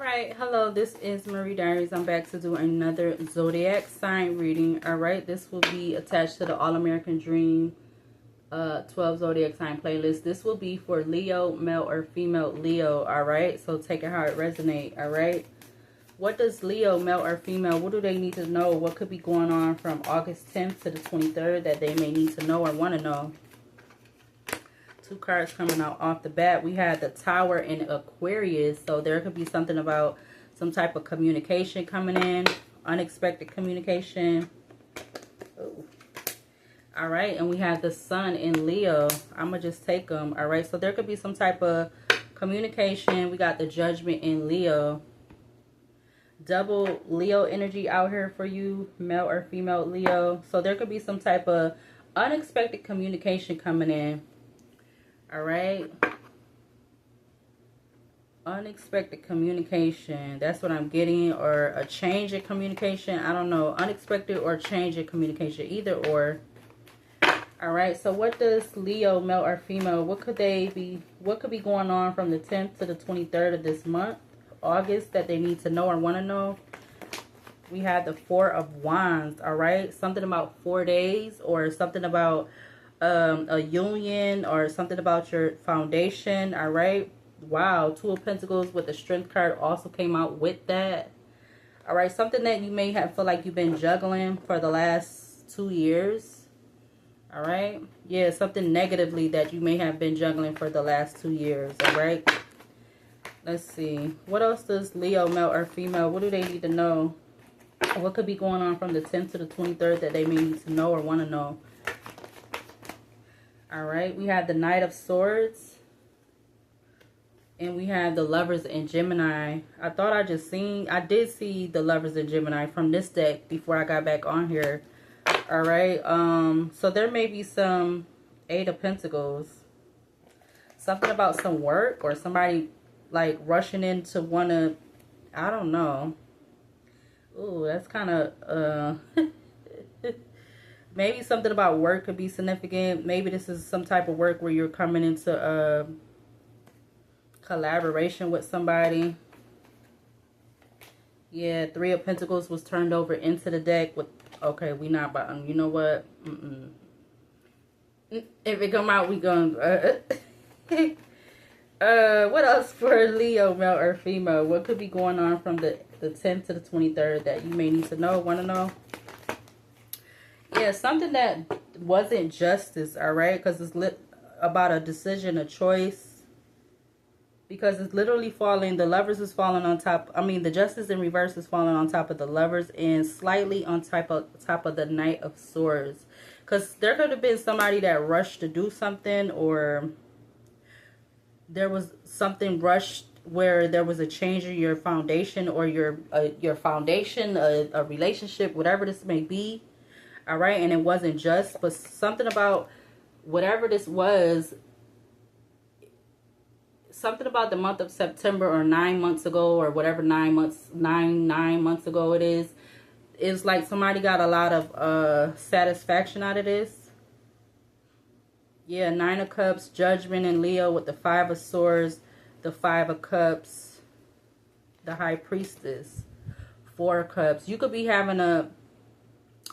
Alright, hello, this is Marie Diaries. I'm back to do another zodiac sign reading. Alright, this will be attached to the All American Dream 12 zodiac sign playlist. This will be for Leo, male or female Leo. Alright, so take it how it resonates. Alright, what does Leo, male or female, what do they need to know? What could be going on from August 10th to the 23rd that they may need to know or want to know? Two cards coming out off the bat. We had the Tower and Aquarius, so there could be something about some type of communication coming in, unexpected communication. Oh. All right, and we have the Sun in Leo. I'm gonna just take them. All right, so there could be some type of communication. We got the Judgment in Leo. Double Leo energy out here for you, male or female Leo. So there could be some type of unexpected communication coming in. All right, unexpected communication, that's what I'm getting, or a change in communication. I don't know, unexpected or change in communication, either or. All right, so what does Leo, male or female, what could be going on from the 10th to the 23rd of this month, August, that they need to know or want to know? We have the Four of Wands. All right, something about 4 days, or something about a union, or something about your foundation. All right, wow, Two of Pentacles with the Strength card also came out with that. All right, something that you may have feel like you've been juggling for the last 2 years. All right, yeah, something negatively that you may have been juggling for the last 2 years. All right, let's see, what else does Leo, male or female, what do they need to know? What could be going on from the 10th to the 23rd that they may need to know or want to know? All right, we have the Knight of Swords, and we have the Lovers in Gemini. I did see the Lovers in Gemini from this deck before I got back on here. All right, so there may be some Eight of Pentacles, something about some work, or somebody like rushing in to want to, I don't know. Ooh, that's kind of maybe something about work could be significant. Maybe this is some type of work where you're coming into a collaboration with somebody. Yeah, Three of Pentacles was turned over into the deck with, okay, we not about, you know what? If it come out, we gonna, what else for Leo, male or female? What could be going on from the 10th to the 23rd that you may need to know, want to know? Yeah, something that wasn't justice, all right? Because it's about a decision, a choice. Because it's literally falling, the Lovers is falling on top. I mean, the Justice in reverse is falling on top of the Lovers, and slightly on top of the Knight of Swords. Because there could have been somebody that rushed to do something, or there was something rushed where there was a change in your foundation, or your foundation, a relationship, whatever this may be. All right, and it wasn't just, but something about whatever this was, something about the month of September, or 9 months ago, or whatever, 9 months ago it is. It's like somebody got a lot of satisfaction out of this. Yeah, Nine of Cups, Judgment in Leo with the Five of Swords, the Five of Cups, the High Priestess, Four of Cups. You could be having a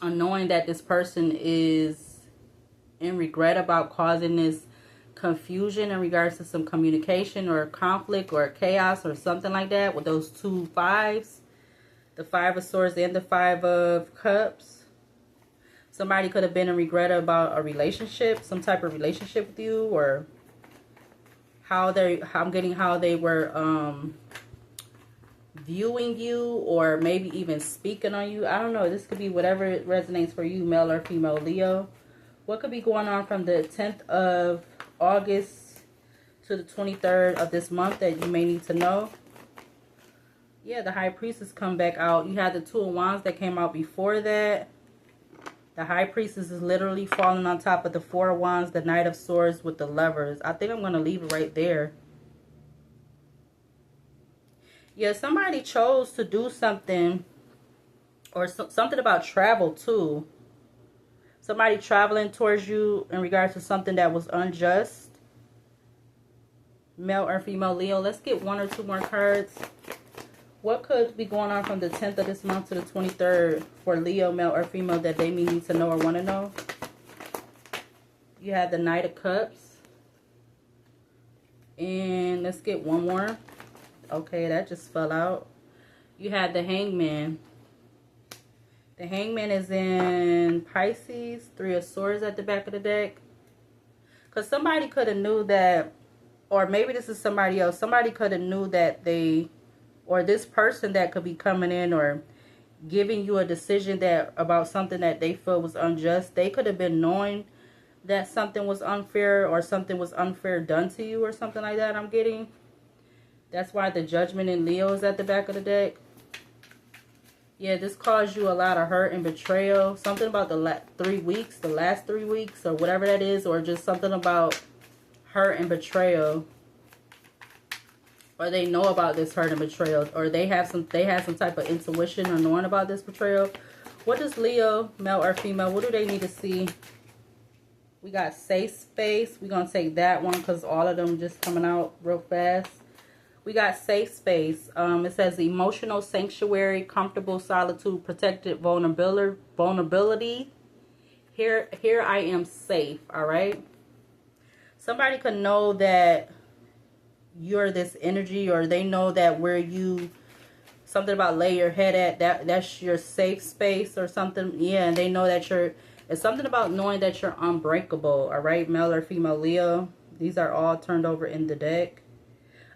knowing that this person is in regret about causing this confusion in regards to some communication or conflict or chaos or something like that with those two fives, the Five of Swords and the Five of Cups. Somebody could have been in regret about a relationship, some type of relationship with you, or how they were viewing you, or maybe even speaking on you. I don't know. This could be whatever it resonates for you, male or female Leo. What could be going on from the 10th of August to the 23rd of this month that you may need to know? Yeah, the High Priestess come back out. You had the Two of Wands that came out before that. The High Priestess is literally falling on top of the Four of Wands, the Knight of Swords with the Lovers. I think I'm going to leave it right there. Yeah, somebody chose to do something, or something about travel too. Somebody traveling towards you in regards to something that was unjust. Male or female Leo. Let's get one or two more cards. What could be going on from the 10th of this month to the 23rd for Leo, male or female, that they may need to know or want to know? You have the Knight of Cups. And let's get one more. Okay, that just fell out. You have the Hangman. The Hangman is in Pisces. 3 of Swords at the back of the deck. Because somebody could have knew that, or maybe this is somebody else. Somebody could have knew that they, or this person that could be coming in or giving you a decision that about something that they feel was unjust. They could have been knowing that something was unfair or something was unfair done to you or something like that. I'm getting. That's why the Judgment in Leo is at the back of the deck. Yeah, this caused you a lot of hurt and betrayal. Something about the last 3 weeks or whatever that is, or just something about hurt and betrayal. Or they know about this hurt and betrayal, or they have some type of intuition or knowing about this betrayal. What does Leo, male or female, what do they need to see? We got safe space. We're going to take that one because all of them just coming out real fast. We got safe space. It says emotional sanctuary, comfortable solitude, protected vulnerability. Here I am safe, all right? Somebody could know that you're this energy, or they know that where you, something about lay your head at, that's your safe space or something. Yeah, and they know that it's something about knowing that you're unbreakable, all right? Male or female Leo. These are all turned over in the deck.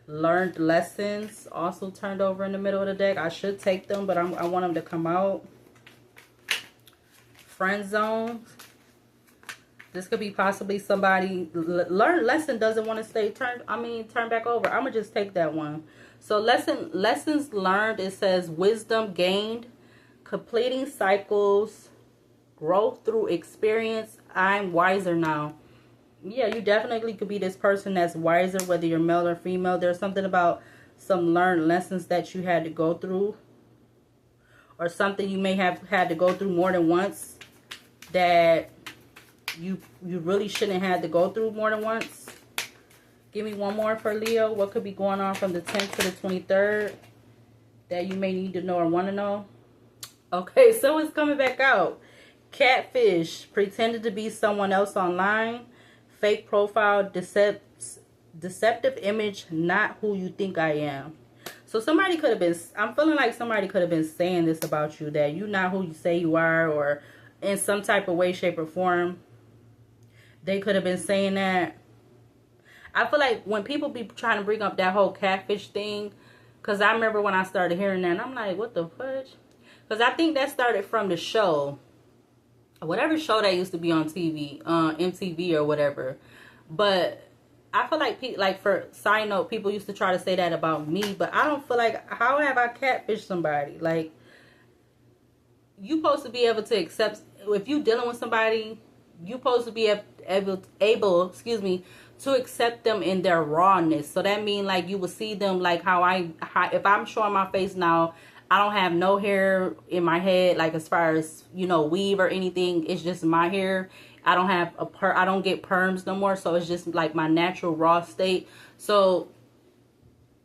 Learned lessons also turned over in the middle of the deck. I should take them, but I want them to come out. Friend zone. This could be possibly somebody. Learned lesson doesn't want to stay turn back over. I'm gonna just take that one. So lessons learned. It says wisdom gained, completing cycles, growth through experience. I'm wiser now. Yeah, you definitely could be this person that's wiser, whether you're male or female. There's something about some learned lessons that you had to go through, or something you may have had to go through more than once that you really shouldn't have to go through more than once. Give me one more for Leo. What could be going on from the 10th to the 23rd that you may need to know or want to know? Okay, so it's coming back out. Catfish, pretended to be someone else online. Fake profile, deceptive image, not who you think I am. So somebody could have been, I'm feeling like somebody could have been saying this about you, that you're not who you say you are, or in some type of way, shape, or form. They could have been saying that. I feel like when people be trying to bring up that whole catfish thing, because I remember when I started hearing that, and I'm like, what the fudge? Because I think that started from the show. Whatever show that used to be on TV, MTV or whatever. But I feel like, for side note, people used to try to say that about me. But I don't feel like, how have I catfished somebody? Like, you supposed to be able to accept, if you dealing with somebody, you supposed to be able, to accept them in their rawness. So that means like you will see them like how if I'm showing my face now, I don't have no hair in my head, like as far as, weave or anything. It's just my hair. I don't have I don't get perms no more. So it's just like my natural raw state. So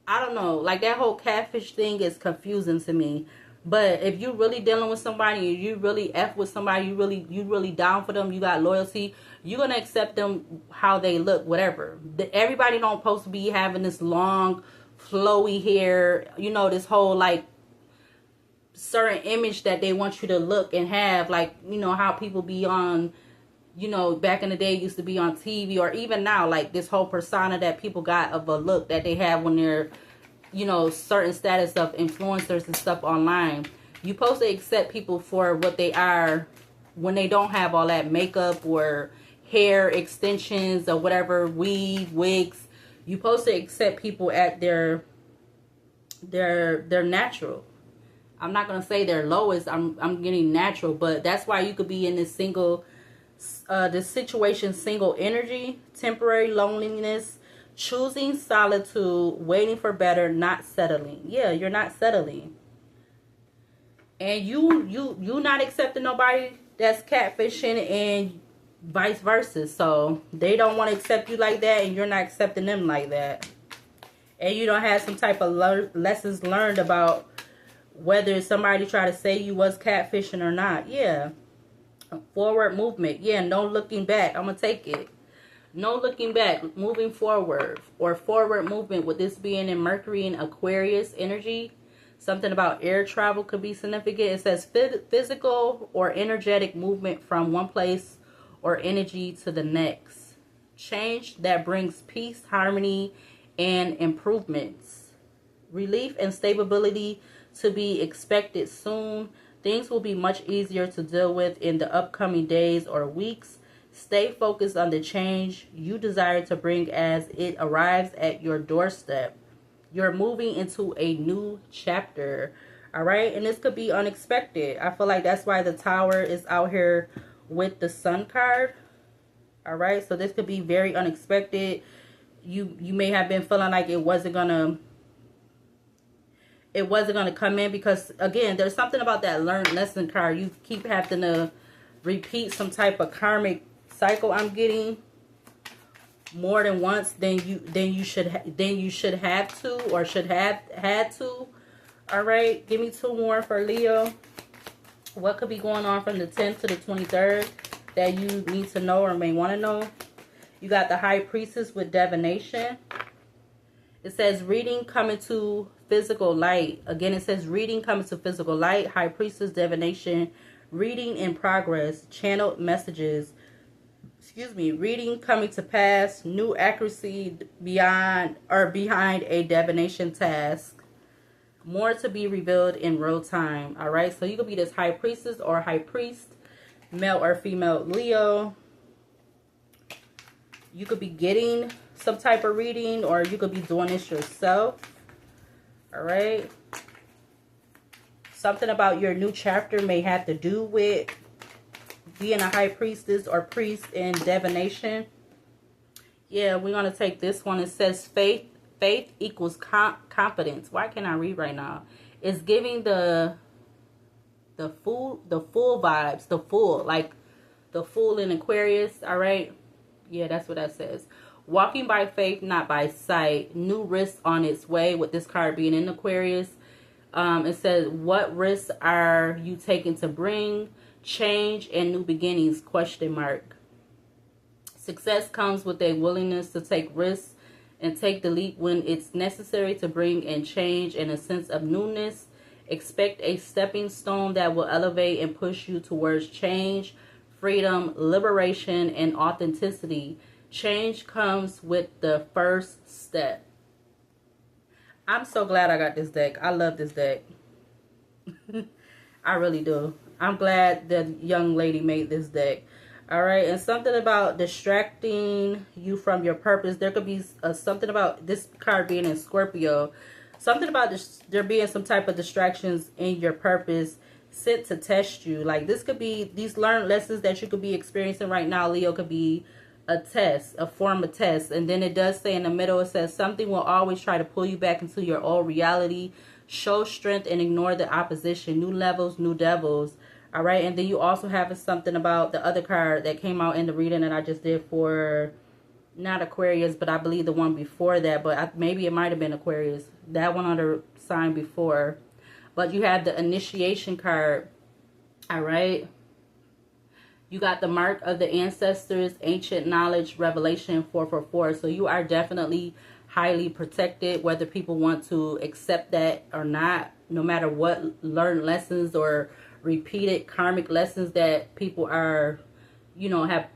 I don't know, like that whole catfish thing is confusing to me. But if you're really dealing with somebody, you really F with somebody, you really down for them, you got loyalty, you're going to accept them how they look, whatever. Everybody don't supposed to be having this long, flowy hair, this whole like certain image that they want you to look and have, like, how people be on, back in the day used to be on TV, or even now, like this whole persona that people got of a look that they have when they're, certain status of influencers and stuff online. You're supposed to accept people for what they are when they don't have all that makeup or hair extensions or whatever, weave, wigs. You're supposed to accept people at their natural. I'm not going to say their lowest. I'm getting natural, but that's why you could be in this situation, single energy, temporary loneliness, choosing solitude, waiting for better, not settling. Yeah, you're not settling. And you not accepting nobody that's catfishing, and vice versa. So they don't want to accept you like that, and you're not accepting them like that. And you don't have some type of lessons learned about Whether somebody try to say you was catfishing or not. Yeah. Forward movement. Yeah, no looking back. I'm going to take it. No looking back. Moving forward. Or forward movement with this being in Mercury and Aquarius energy. Something about air travel could be significant. It says physical or energetic movement from one place or energy to the next. Change that brings peace, harmony, and improvements. Relief and stability to be expected soon. Things will be much easier to deal with in the upcoming days or weeks. Stay focused on the change you desire to bring as it arrives at your doorstep. You're moving into a new chapter. All right. And this could be unexpected. I feel like that's why the Tower is out here with the Sun card. All right. So this could be very unexpected. You may have been feeling like it wasn't gonna come in, because again, there's something about that learned lesson card. You keep having to repeat some type of karmic cycle. I'm getting more than once than you should have to, or should have had to. All right, give me 2 more for Leo. What could be going on from the 10th to the 23rd that you need to know or may want to know? You got the High Priestess with divination. It says reading coming to physical light. Again, it says reading coming to physical light. High Priestess, divination, reading in progress, channeled messages. Reading coming to pass, new accuracy behind a divination task. More to be revealed in real time. All right, so you could be this High Priestess or High Priest, male or female Leo. You could be getting some type of reading, or you could be doing this yourself. All right. Something about your new chapter may have to do with being a High Priestess or priest in divination. Yeah, we're going to take this one. It says faith equals confidence. Why can't I read right now? It's giving the full vibes, like the Fool in Aquarius. All right. Yeah, that's what that says. Walking by faith, not by sight. New risks on its way, with this card being in Aquarius. It says, what risks are you taking to bring change and new beginnings? Question mark. Success comes with a willingness to take risks and take the leap when it's necessary to bring in change and a sense of newness. Expect a stepping stone that will elevate and push you towards change, freedom, liberation, and authenticity. Change comes with the first step. I'm so glad I got this deck. I love this deck. I really do. I'm glad the young lady made this deck. All right, and something about distracting you from your purpose. There could be something about this card being in Scorpio. Something about this, there being some type of distractions in your purpose sent to test you. Like this could be, these learned lessons that you could be experiencing right now, Leo, could be a test, a form of test. And then it does say in the middle, it says something will always try to pull you back into your old reality. Show strength and ignore the opposition. New levels, new devils. All right, and then you also have something about the other card that came out in the reading that I just did for, not Aquarius, but I believe the one before that. But maybe it might have been Aquarius. That one on the sign before. But you have the initiation card. All right. You got the mark of the ancestors, ancient knowledge, revelation 444. So you are definitely highly protected, whether people want to accept that or not. No matter what learned lessons or repeated karmic lessons that people are, have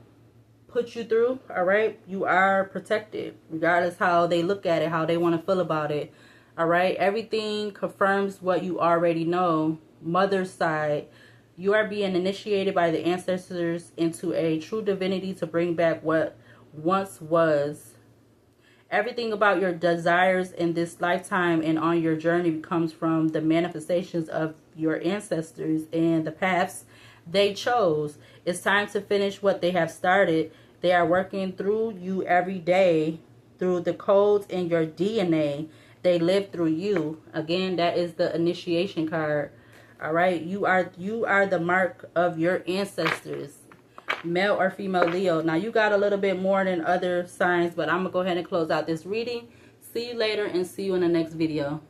put you through, all right, you are protected regardless how they look at it, how they want to feel about it. All right, everything confirms what you already know. Mother's side, you are being initiated by the ancestors into a true divinity to bring back what once was. Everything about your desires in this lifetime and on your journey comes from the manifestations of your ancestors and the paths they chose. It's time to finish what they have started. They are working through you every day, through the codes in your DNA. They live through you. Again, that is the initiation card. All right, you are the mark of your ancestors. Male or female Leo. Now you got a little bit more than other signs, but I'm gonna go ahead and close out this reading. See you later and see you in the next video.